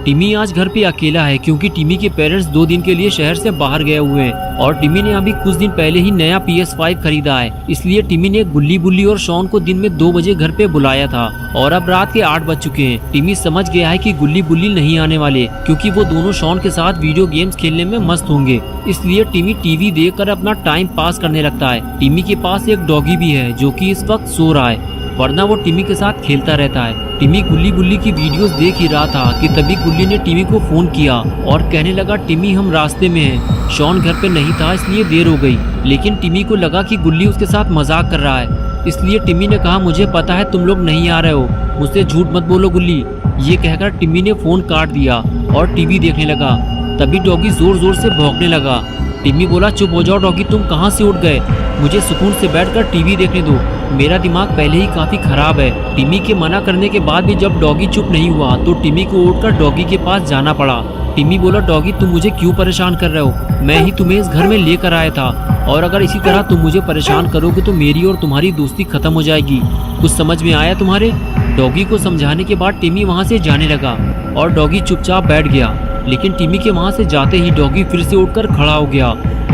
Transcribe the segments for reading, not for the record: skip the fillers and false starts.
टिमी आज घर पे अकेला है क्योंकि टिमी के पेरेंट्स 2 दिन के लिए शहर से बाहर गए हुए हैं और टिमी ने अभी कुछ दिन पहले ही नया PS5 खरीदा है। इसलिए टिमी ने गुल्ली बुल्ली और शॉन को दिन में 2 बजे घर पे बुलाया था और अब रात के 8 बज चुके हैं। टिमी समझ गया है कि गुल्ली बुल्ली नहीं आने वाले क्योंकि वो दोनों शॉन के साथ वीडियो गेम्स खेलने में मस्त होंगे। इसलिए टिमी टीवी देखकर अपना टाइम पास करने लगता है। टिमी के पास एक डॉगी भी है जो कि इस वक्त सो रहा है, वरना वो टिमी के साथ खेलता रहता है। टिमी गुल्ली बुल्ली की वीडियोस देख ही रहा था कि तभी गुल्ली ने टिमी को फोन किया और कहने लगा, टिमी हम रास्ते में हैं। शॉन घर पे नहीं था इसलिए देर हो गई। लेकिन टिमी को लगा कि गुल्ली उसके साथ मजाक कर रहा है, इसलिए टिमी ने कहा, मुझे पता है तुम लोग नहीं आ रहे हो, मुझसे झूठ मत बोलो गुल्ली। ये कहकर टिमी ने फोन काट दिया और टीवी देखने लगा। तभी डॉगी जोर जोर से भौंकने लगा। टिमी बोला, चुप हो जाओ डॉगी, तुम कहाँ से उठ गए, मुझे सुकून से बैठकर टीवी देखने दो, मेरा दिमाग पहले ही काफी खराब है। टिमी के मना करने के बाद भी जब डॉगी चुप नहीं हुआ तो टिमी को उठकर डॉगी के पास जाना पड़ा। टिमी बोला, डॉगी तुम मुझे क्यों परेशान कर रहे हो, मैं ही तुम्हें इस घर में लेकर आया था और अगर इसी तरह तुम मुझे परेशान करोगे तो मेरी और तुम्हारी दोस्ती खत्म हो जाएगी। कुछ समझ में आया तुम्हारे? डॉगी को समझाने के बाद टिमी वहाँ से जाने लगा और डॉगी चुपचाप बैठ गया। लेकिन टिमी के वहाँ से जाते ही डॉगी फिर से उठकर खड़ा हो गया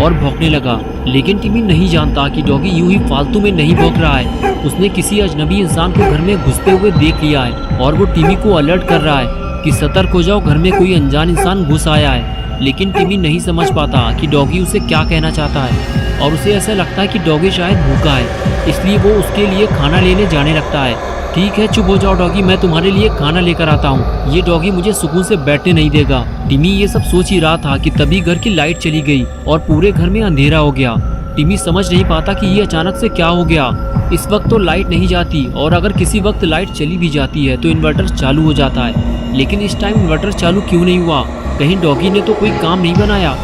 और भौंकने लगा। लेकिन टिमी नहीं जानता कि डॉगी यूं ही फालतू में नहीं भौंक रहा है, उसने किसी अजनबी इंसान को घर में घुसते हुए देख लिया है और वो टिमी को अलर्ट कर रहा है कि सतर्क हो जाओ, घर में कोई अनजान इंसान घुस आया है। लेकिन टिमी नहीं समझ पाता कि डॉगी उसे क्या कहना चाहता है और उसे ऐसा लगता है कि डॉगी शायद भूखा है, इसलिए वो उसके लिए खाना लेने जाने लगता है। ठीक है चुप हो जाओ डॉगी, मैं तुम्हारे लिए खाना लेकर आता हूँ, ये डॉगी मुझे सुकून से बैठने नहीं देगा। टिमी ये सब सोच ही रहा था कि तभी घर की लाइट चली गई और पूरे घर में अंधेरा हो गया। टिमी समझ नहीं पाता कि ये अचानक से क्या हो गया। इस वक्त तो लाइट नहीं जाती और अगर किसी वक्त लाइट चली भी जाती है तो इन्वर्टर चालू हो जाता है, लेकिन इस टाइम इन्वर्टर चालू क्यों नहीं हुआ? कहीं डॉगी ने तो कोई काम नहीं बनाया।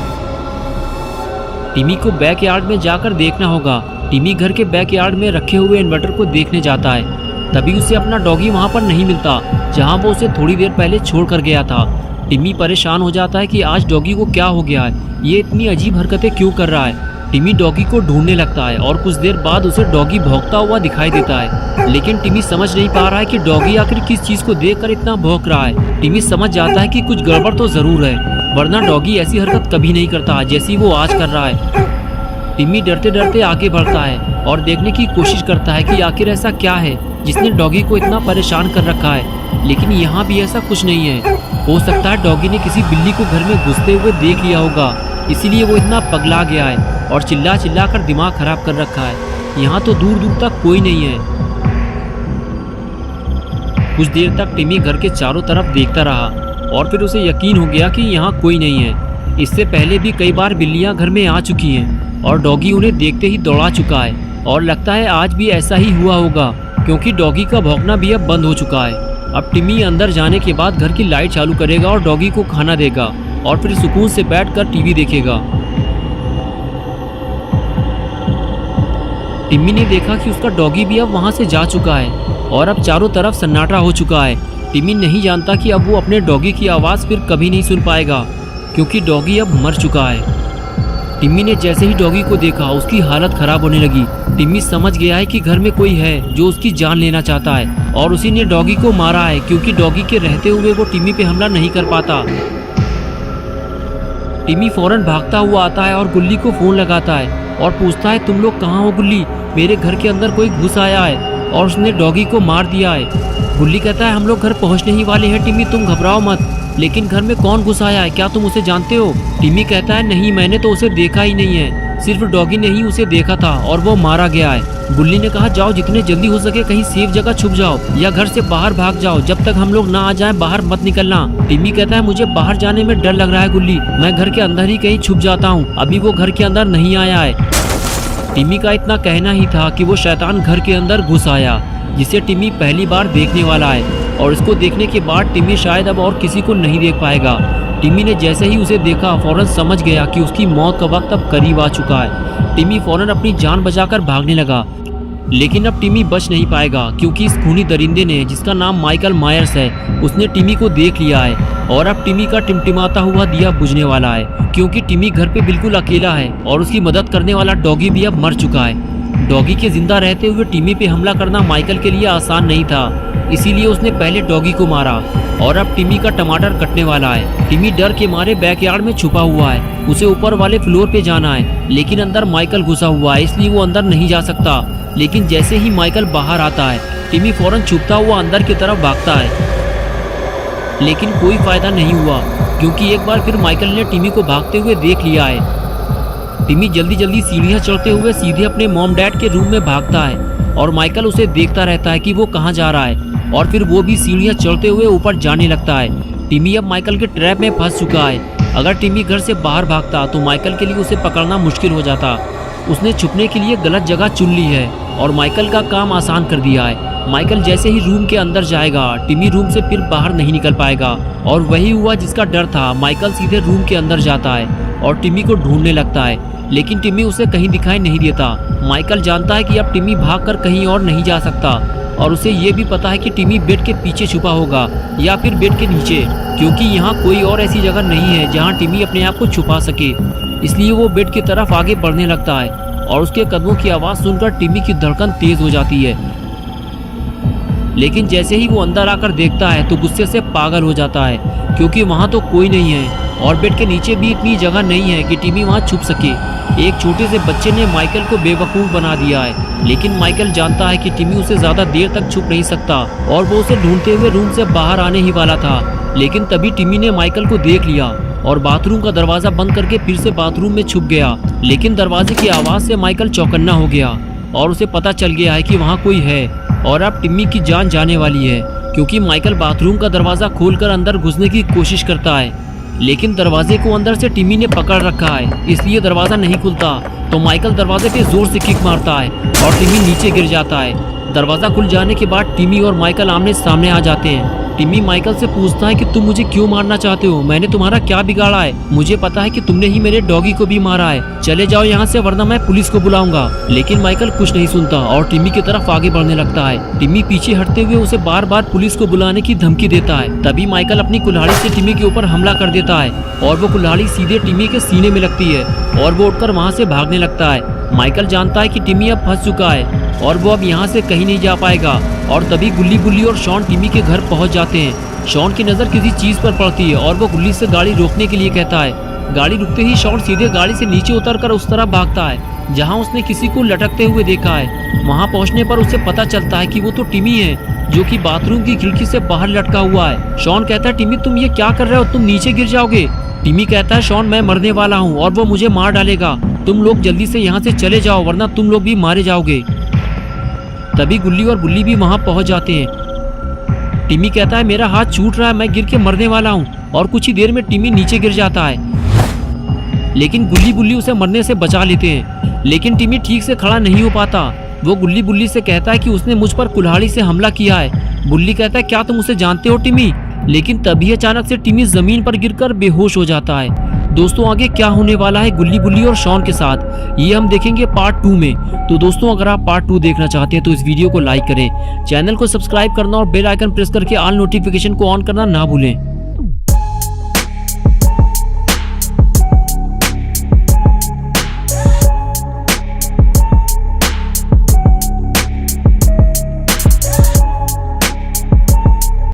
टिमी को बैकयार्ड में जाकर देखना होगा। टिमी घर के बैकयार्ड में रखे हुए इन्वर्टर को देखने जाता है। तभी उसे अपना डॉगी वहाँ पर नहीं मिलता जहाँ वो उसे थोड़ी देर पहले छोड़ कर गया था। टिमी परेशान हो जाता है कि आज डॉगी को क्या हो गया है, ये इतनी अजीब हरकतें क्यों कर रहा है। टिमी डॉगी को ढूंढने लगता है और कुछ देर बाद उसे डॉगी भौंकता हुआ दिखाई देता है। लेकिन टिमी समझ नहीं पा रहा है कि डॉगी आखिर किस चीज़ को देखकर इतना भौंक रहा है। टिमी समझ जाता है कि कुछ गड़बड़ तो ज़रूर है, वरना डॉगी ऐसी हरकत कभी नहीं करता जैसी वो आज कर रहा है। टिमी डरते डरते आगे बढ़ता है और देखने की कोशिश करता है कि आखिर ऐसा क्या है जिसने डॉगी को इतना परेशान कर रखा है। लेकिन यहाँ भी ऐसा कुछ नहीं है। हो सकता है डॉगी ने किसी बिल्ली को घर में घुसते हुए देख लिया होगा, इसीलिए वो इतना पगला गया है और चिल्ला चिल्ला कर दिमाग खराब कर रखा है। यहाँ तो दूर दूर तक कोई नहीं है। कुछ देर तक टिमी घर के चारों तरफ देखता रहा और फिर उसे यकीन हो गया कि यहाँ कोई नहीं है। इससे पहले भी कई बार बिल्लियाँ घर में आ चुकी हैं और डॉगी उन्हें देखते ही दौड़ा चुका है और लगता है आज भी ऐसा ही हुआ होगा क्योंकि डॉगी का भौंकना भी अब बंद हो चुका है। अब टिमी अंदर जाने के बाद घर की लाइट चालू करेगा और डॉगी को खाना देगा और फिर सुकून से बैठकर टीवी देखेगा। टिमी ने देखा कि उसका डॉगी भी अब वहां से जा चुका है और अब चारों तरफ सन्नाटा हो चुका है। टिमी नहीं जानता कि अब वो अपने डॉगी की आवाज़ फिर कभी नहीं सुन पाएगा क्योंकि डॉगी अब मर चुका है। टिमी ने जैसे ही डॉगी को देखा उसकी हालत खराब होने लगी। टिमी समझ गया है कि घर में कोई है जो उसकी जान लेना चाहता है और उसी ने डॉगी को मारा है क्योंकि डॉगी के रहते हुए वो टिमी पे हमला नहीं कर पाता। टिमी फौरन भागता हुआ आता है और गुल्ली को फोन लगाता है और पूछता है, तुम लोग कहाँ हो गुल्ली, मेरे घर के अंदर कोई घुस आया है और उसने डॉगी को मार दिया है। गुल्ली कहता है, हम लोग घर पहुँचने ही वाले हैं टिमी, तुम घबराओ मत। लेकिन घर में कौन घुस आया है, क्या तुम उसे जानते हो? टिमी कहता है, नहीं मैंने तो उसे देखा ही नहीं है, सिर्फ डॉगी ने ही उसे देखा था और वो मारा गया है। गुल्ली ने कहा, जाओ जितने जल्दी हो सके कहीं सेफ जगह छुप जाओ या घर से बाहर भाग जाओ, जब तक हम लोग ना आ जाएं बाहर मत निकलना। टिमी कहता है, मुझे बाहर जाने में डर लग रहा है गुल्ली, मैं घर के अंदर ही कहीं छुप जाता हूँ, अभी वो घर के अंदर नहीं आया है। टिमी का इतना कहना ही था कि वो शैतान घर के अंदर घुस आया जिसे टिमी पहली बार देखने वाला है और इसको देखने के बाद टिमी शायद अब और किसी को नहीं देख पाएगा। टिमी ने जैसे ही उसे देखा फौरन समझ गया कि उसकी मौत का वक्त अब करीब आ चुका है। टिमी फौरन अपनी जान बचाकर भागने लगा, लेकिन अब टिमी बच नहीं पाएगा क्योंकि इस खूनी दरिंदे ने, जिसका नाम माइकल मायर्स है, उसने टिमी को देख लिया है और अब टिमी का टिमटिमाता हुआ दिया बुझने वाला है क्योंकि टिमी घर पे बिल्कुल अकेला है और उसकी मदद करने वाला डॉगी भी अब मर चुका है। डॉगी के जिंदा रहते हुए टिमी पे हमला करना माइकल के लिए आसान नहीं था, इसीलिए उसने पहले डॉगी को मारा और अब टिमी का टमाटर कटने वाला है। टिमी डर के मारे बैकयार्ड में छुपा हुआ है, उसे ऊपर वाले फ्लोर पे जाना है, लेकिन अंदर माइकल घुसा हुआ है, इसलिए वो अंदर नहीं जा सकता। लेकिन जैसे ही माइकल बाहर आता है, टिमी फौरन छुपता हुआ अंदर की तरफ भागता है, लेकिन कोई फायदा नहीं हुआ क्योंकि एक बार फिर माइकल ने टिमी को भागते हुए देख लिया है। टिमी जल्दी जल्दी सीढ़ियां चढ़ते हुए सीधे अपने मॉम डैड के रूम में भागता है और माइकल उसे देखता रहता है कि वो कहाँ जा रहा है और फिर वो भी सीढ़ियां चढ़ते हुए ऊपर जाने लगता है। टिमी अब माइकल के ट्रैप में फंस चुका है। अगर टिमी घर से बाहर भागता तो माइकल के लिए उसे पकड़ना मुश्किल हो जाता। उसने छुपने के लिए गलत जगह चुन ली है और माइकल का काम आसान कर दिया है। माइकल जैसे ही रूम के अंदर जाएगा, टिमी रूम से फिर बाहर नहीं निकल पाएगा और वही हुआ जिसका डर था। माइकल सीधे रूम के अंदर जाता है और टिमी को ढूंढने लगता है, लेकिन टिमी उसे कहीं दिखाई नहीं देता। माइकल जानता है कि अब टिमी भागकर कहीं और नहीं जा सकता और उसे ये भी पता है कि टिमी बेड के पीछे छुपा होगा या फिर बेड के नीचे, क्योंकि यहाँ कोई और ऐसी जगह नहीं है जहाँ टिमी अपने आप को छुपा सके। इसलिए वो बेड की तरफ आगे बढ़ने लगता है और उसके कदमों की आवाज़ सुनकर टिमी की धड़कन तेज हो जाती है। लेकिन जैसे ही वो अंदर आकर देखता है तो गुस्से से पागल हो जाता है, क्योंकि वहाँ तो कोई नहीं है और बेड के नीचे भी इतनी जगह नहीं है कि टिमी वहाँ छुप सके। एक छोटे से बच्चे ने माइकल को बेवकूफ़ बना दिया है, लेकिन माइकल जानता है कि टिमी उसे ज़्यादा देर तक छुप नहीं सकता और वो उसे ढूंढते हुए रूम से बाहर आने ही वाला था। लेकिन तभी टिमी ने माइकल को देख लिया और बाथरूम का दरवाज़ा बंद करके फिर से बाथरूम में छुप गया। लेकिन दरवाजे की आवाज़ से माइकल चौकन्ना हो गया और उसे पता चल गया है कि वहाँ कोई है और अब टिमी की जान जाने वाली है, क्योंकि माइकल बाथरूम का दरवाज़ा खोलकर अंदर घुसने की कोशिश करता है, लेकिन दरवाजे को अंदर से टिमी ने पकड़ रखा है, इसलिए दरवाज़ा नहीं खुलता। तो माइकल दरवाजे पे जोर से किक मारता है और टिमी नीचे गिर जाता है। दरवाज़ा खुल जाने के बाद टिमी और माइकल आमने सामने आ जाते हैं। टिमी माइकल से पूछता है कि तुम मुझे क्यों मारना चाहते हो, मैंने तुम्हारा क्या बिगाड़ा है? मुझे पता है कि तुमने ही मेरे डॉगी को भी मारा है, चले जाओ यहाँ से वरना मैं पुलिस को बुलाऊंगा। लेकिन माइकल कुछ नहीं सुनता और टिमी की तरफ आगे बढ़ने लगता है। टिमी पीछे हटते हुए उसे बार बार पुलिस को बुलाने की धमकी देता है। तभी माइकल अपनी कुल्हाड़ी से टिमी के ऊपर हमला कर देता है और वो कुल्हाड़ी सीधे टिमी के सीने में लगती है और वो उठकर वहाँ से भागने लगता है। माइकल जानता है कि टिमी अब फंस चुका है और वो अब यहाँ से कहीं नहीं जा पाएगा और तभी गुल्ली गुल्ली और शॉन टिमी के घर पहुँच जाते हैं। शॉन की नज़र किसी चीज़ पर पड़ती है और वो गुल्ली से गाड़ी रोकने के लिए कहता है। गाड़ी रुकते ही शॉन सीधे गाड़ी से नीचे उतरकर उस तरफ भागता है जहाँ उसने किसी को लटकते हुए देखा है। वहाँ पहुँचने पर उसे पता चलता है कि वो तो टिमी है, जो कि बाथरूम की खिड़की से बाहर लटका हुआ है। शॉन कहता है, टिमी तुम ये क्या कर रहे हो, तुम नीचे गिर जाओगे। टिमी कहता है, शॉन मैं मरने वाला हूँ और वो मुझे मार डालेगा, तुम लोग जल्दी से यहाँ से चले जाओ वरना तुम लोग भी मारे जाओगे। तभी गुल्ली और बुल्ली भी वहाँ पहुँच जाते हैं। टिमी कहता है, मेरा हाथ छूट रहा है, मैं गिर के मरने वाला हूँ और कुछ ही देर में टिमी नीचे गिर जाता है। लेकिन गुल्ली बुल्ली उसे मरने से बचा लेते हैं, लेकिन टिमी ठीक से खड़ा नहीं हो पाता। वो गुल्ली बुल्ली से कहता है कि उसने मुझ पर कुल्हाड़ी से हमला किया है। बुल्ली कहता है, क्या तुम उसे जानते हो टिमी? लेकिन तभी अचानक से टिमी जमीन पर गिरकर बेहोश हो जाता है। दोस्तों आगे क्या होने वाला है गुल्ली बुल्ली और शॉन के साथ, ये हम देखेंगे पार्ट 2 में। तो दोस्तों अगर आप पार्ट 2 देखना चाहते हैं तो इस वीडियो को लाइक करें, चैनल को सब्सक्राइब करना और बेल आइकन प्रेस करके ऑल नोटिफिकेशन को ऑन करना ना भूलें।